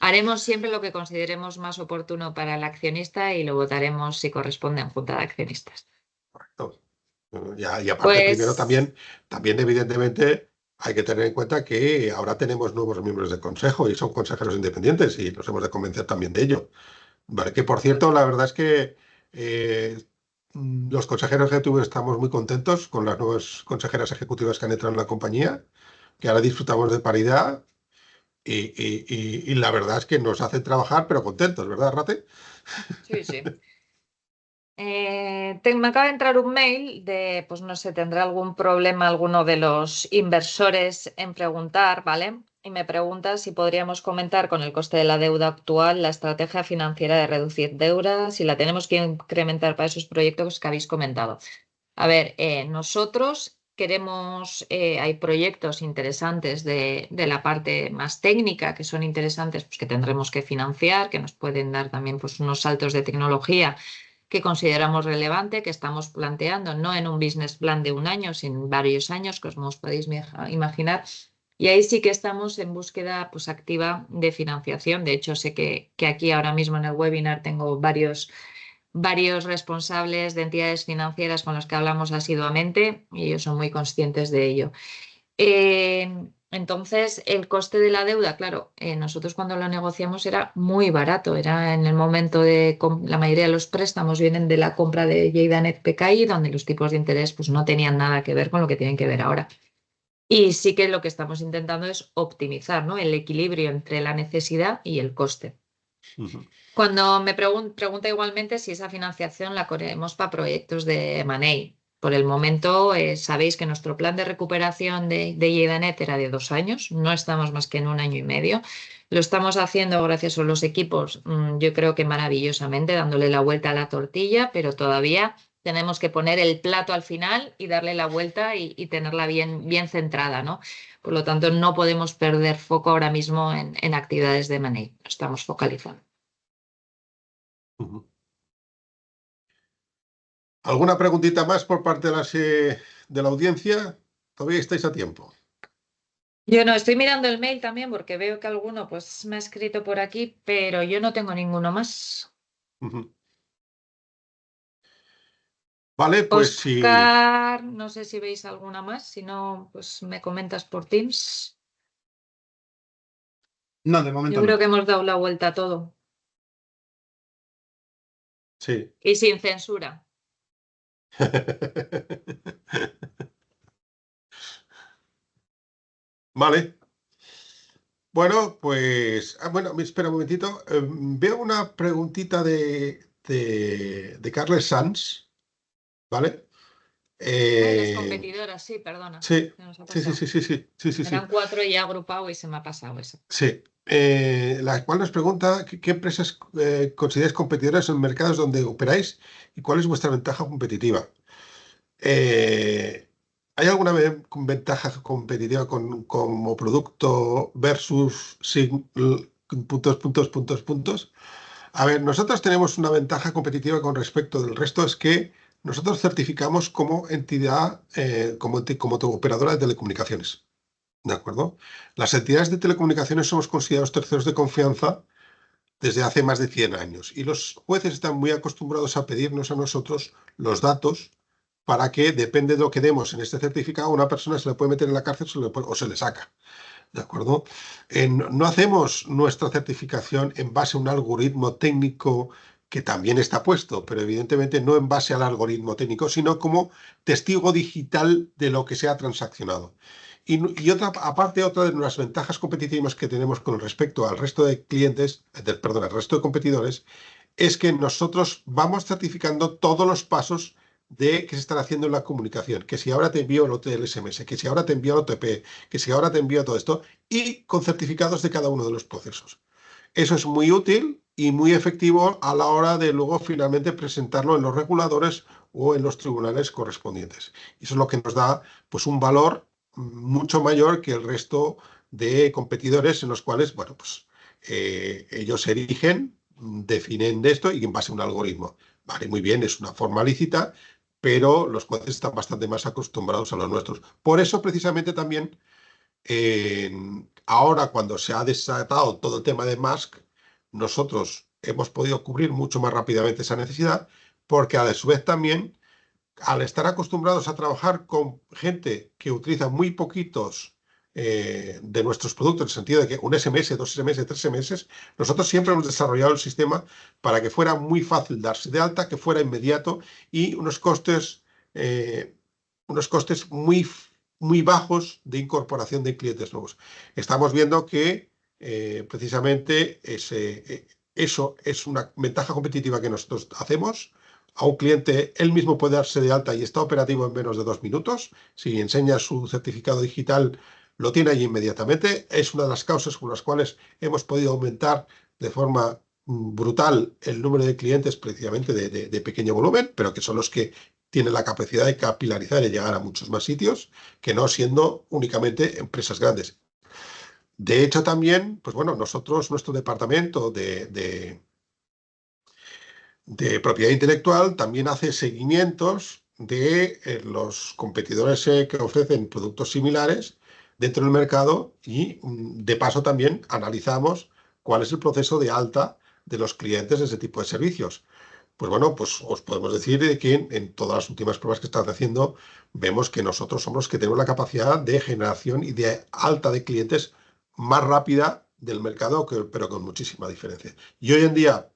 Haremos siempre lo que consideremos más oportuno para el accionista y lo votaremos si corresponde en junta de accionistas. correcto. Y aparte, primero Pues también evidentemente hay que tener en cuenta que ahora tenemos nuevos miembros del consejo y son consejeros independientes y nos hemos de convencer también de ello. Vale, que por cierto, la verdad es que los consejeros que tuve estamos muy contentos con las nuevas consejeras ejecutivas que han entrado en la compañía, que ahora disfrutamos de paridad y la verdad es que nos hacen trabajar, pero contentos, ¿verdad, Rate? sí, sí. Me acaba de entrar un mail de, pues no sé, tendrá algún problema alguno de los inversores en preguntar, ¿vale? Y me pregunta si podríamos comentar con el coste de la deuda actual la estrategia financiera de reducir deuda, si la tenemos que incrementar para esos proyectos que habéis comentado. A ver, nosotros queremos, hay proyectos interesantes de la parte más técnica que son interesantes, pues que tendremos que financiar, que nos pueden dar también pues, unos saltos de tecnología que consideramos relevante, que estamos planteando, no en un business plan de un año, sino en varios años, que os podéis imaginar. Y ahí sí que estamos en búsqueda pues, activa de financiación. De hecho, sé que aquí ahora mismo en el webinar tengo varios responsables de entidades financieras con los que hablamos asiduamente y ellos son muy conscientes de ello. Entonces, el coste de la deuda, claro, nosotros cuando lo negociamos era muy barato, era en el momento de la mayoría de los préstamos vienen de la compra de Lleida PKI, donde los tipos de interés pues, no tenían nada que ver con lo que tienen que ver ahora. Y sí que lo que estamos intentando es optimizar, ¿no? El equilibrio entre la necesidad y el coste. Ujú, Cuando me pregunta igualmente si esa financiación la queremos para proyectos de M&A. Por el momento, sabéis que nuestro plan de recuperación de Lleidanet era de 2 años, no estamos más que en 1 año y medio. Lo estamos haciendo gracias a los equipos, yo creo que maravillosamente, dándole la vuelta a la tortilla, pero todavía tenemos que poner el plato al final y darle la vuelta y tenerla bien, bien centrada, ¿no? Por lo tanto, no podemos perder foco ahora mismo en actividades de M&A, lo estamos focalizando. ujú. ¿Alguna preguntita más por parte de la audiencia? Todavía estáis a tiempo. Yo no, estoy mirando el mail también porque veo que alguno pues me ha escrito por aquí, pero yo no tengo ninguno más. Ujú. Vale, pues sí. Oscar, no sé si veis alguna más, si no, pues me comentas por Teams. No, de momento Yo creo no. que hemos dado la vuelta a todo Sí. y sin censura. Vale. Bueno, pues. Bueno, espera un momentito. Veo una preguntita de Carles Sanz, ¿vale? Ah, él es Eh, competidora, sí, perdona, sí, se nos ha sí, sí, pasado. sí, sí, sí, sí, sí, sí. Eran 4 y he agrupado y se me ha pasado eso. Sí. La cual nos pregunta qué empresas consideráis competidoras en mercados donde operáis y cuál es vuestra ventaja competitiva. Eh, ¿Hay alguna ventaja competitiva como producto versus puntos, puntos, puntos, puntos? A ver, nosotros tenemos una ventaja competitiva con respecto del resto, es que nosotros certificamos como entidad, como operadora de telecomunicaciones. ¿De acuerdo? Las entidades de telecomunicaciones somos considerados terceros de confianza desde hace más de 100 años y los jueces están muy acostumbrados a pedirnos a nosotros los datos para que, depende de lo que demos en este certificado, una persona se le puede meter en la cárcel o se le saca. ¿De acuerdo? No hacemos nuestra certificación en base a un algoritmo técnico que también está puesto, pero evidentemente no en base al algoritmo técnico, sino como testigo digital de lo que se ha transaccionado. Y aparte, otra de las ventajas competitivas que tenemos con respecto al resto de clientes, perdón, al resto de competidores, es que nosotros vamos certificando todos los pasos de que se están haciendo en la comunicación, que si ahora te envío el SMS, que si ahora te envío el OTP, que si ahora te envío todo esto, y con certificados de cada uno de los procesos. Eso es muy útil y muy efectivo a la hora de luego finalmente presentarlo en los reguladores o en los tribunales correspondientes. Y eso es lo que nos da pues un valor mucho mayor que el resto de competidores en los cuales, bueno, pues ellos erigen, definen de esto y en base a un algoritmo. Vale, muy bien, es una forma lícita, pero los jueces están bastante más acostumbrados a los nuestros. Por eso, precisamente, también, ahora cuando se ha desatado todo el tema de Musk, nosotros hemos podido cubrir mucho más rápidamente esa necesidad, porque a su vez también, al estar acostumbrados a trabajar con gente que utiliza muy poquitos de nuestros productos, en el sentido de que un SMS, dos SMS, tres SMS, nosotros siempre hemos desarrollado el sistema para que fuera muy fácil darse de alta, que fuera inmediato y eh, unos costes muy bajos de incorporación de clientes nuevos. Estamos viendo que precisamente eso es una ventaja competitiva que nosotros hacemos. A un cliente él mismo puede darse de alta y está operativo en menos de 2 minutos. Si enseña su certificado digital, lo tiene allí inmediatamente. Es una de las causas por las cuales hemos podido aumentar de forma brutal el número de clientes precisamente de pequeño volumen, pero que son los que tienen la capacidad de capilarizar y llegar a muchos más sitios, que no siendo únicamente empresas grandes. De hecho, también, pues bueno, nuestro departamento de propiedad intelectual también hace seguimientos de los competidores que ofrecen productos similares dentro del mercado y de paso también analizamos cuál es el proceso de alta de los clientes de ese tipo de servicios. Pues bueno, pues os podemos decir que en todas las últimas pruebas que estás haciendo vemos que nosotros somos los que tenemos la capacidad de generación y de alta de clientes más rápida del mercado, pero con muchísima diferencia. Y hoy en día,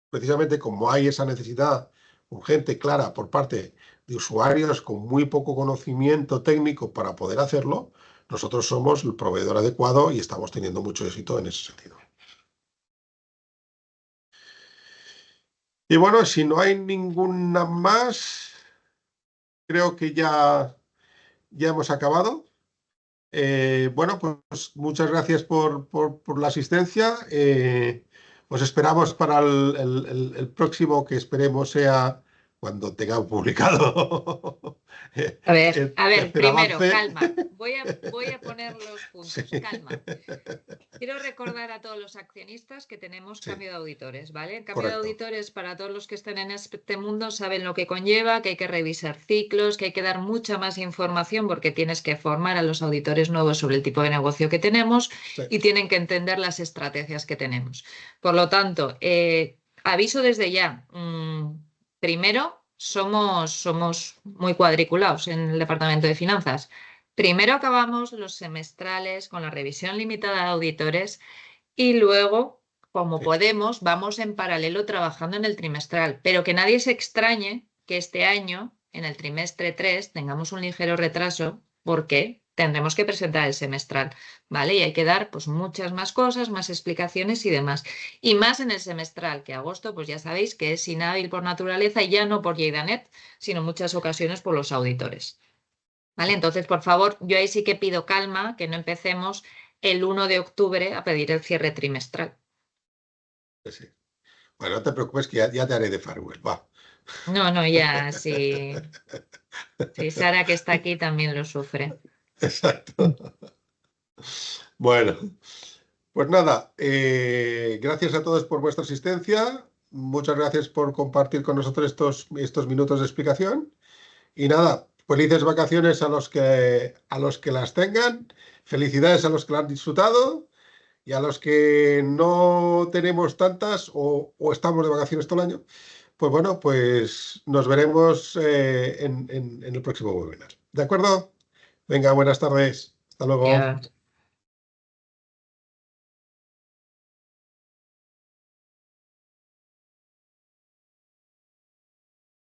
precisamente como hay esa necesidad urgente, clara, por parte de usuarios con muy poco conocimiento técnico para poder hacerlo, nosotros somos el proveedor adecuado y estamos teniendo mucho éxito en ese sentido. Y bueno, si no hay ninguna más, creo que ya hemos acabado. Bueno, pues muchas gracias por la asistencia. Os esperamos para el próximo, que esperemos sea cuando tengamos publicado el A ver, tercer primero, avance. calma. Voy a poner los puntos, Sí. calma. Quiero recordar a todos los accionistas que tenemos Sí, cambio de auditores, ¿vale? El cambio de correcto. auditores, para todos los que estén en este mundo, saben lo que conlleva, que hay que revisar ciclos, que hay que dar mucha más información porque tienes que formar a los auditores nuevos sobre el tipo de negocio que tenemos Sí, y tienen que entender las estrategias que tenemos. Por lo tanto, aviso desde ya. Primero, somos muy cuadriculados en el departamento de finanzas. Primero acabamos los semestrales con la revisión limitada de auditores y luego, como sí. podemos, vamos en paralelo trabajando en el trimestral. Pero que nadie se extrañe que este año, en el trimestre 3, tengamos un ligero retraso porque tendremos que presentar el semestral, ¿vale? Y hay que dar pues muchas más cosas, más explicaciones y demás. Y más en el semestral, que agosto, pues ya sabéis que es inhábil por naturaleza y ya no por Yeidanet, sino en muchas ocasiones por los auditores. ¿Vale? Entonces, por favor, yo ahí sí que pido calma, que no empecemos el 1 de octubre a pedir el cierre trimestral. Sí. Bueno, no te preocupes que ya te haré de farewell. Va. No, no, ya, sí, Sara que está aquí también lo sufre. Exacto. Bueno, pues nada, gracias a todos por vuestra asistencia. Muchas gracias por compartir con nosotros estos minutos de explicación. Y nada, felices vacaciones a los que las tengan. Felicidades a los que las han disfrutado. Y a los que no tenemos tantas o estamos de vacaciones todo el año, pues bueno, pues nos veremos en el próximo webinar. ¿De acuerdo? Venga, buenas tardes. Hasta luego. Ya.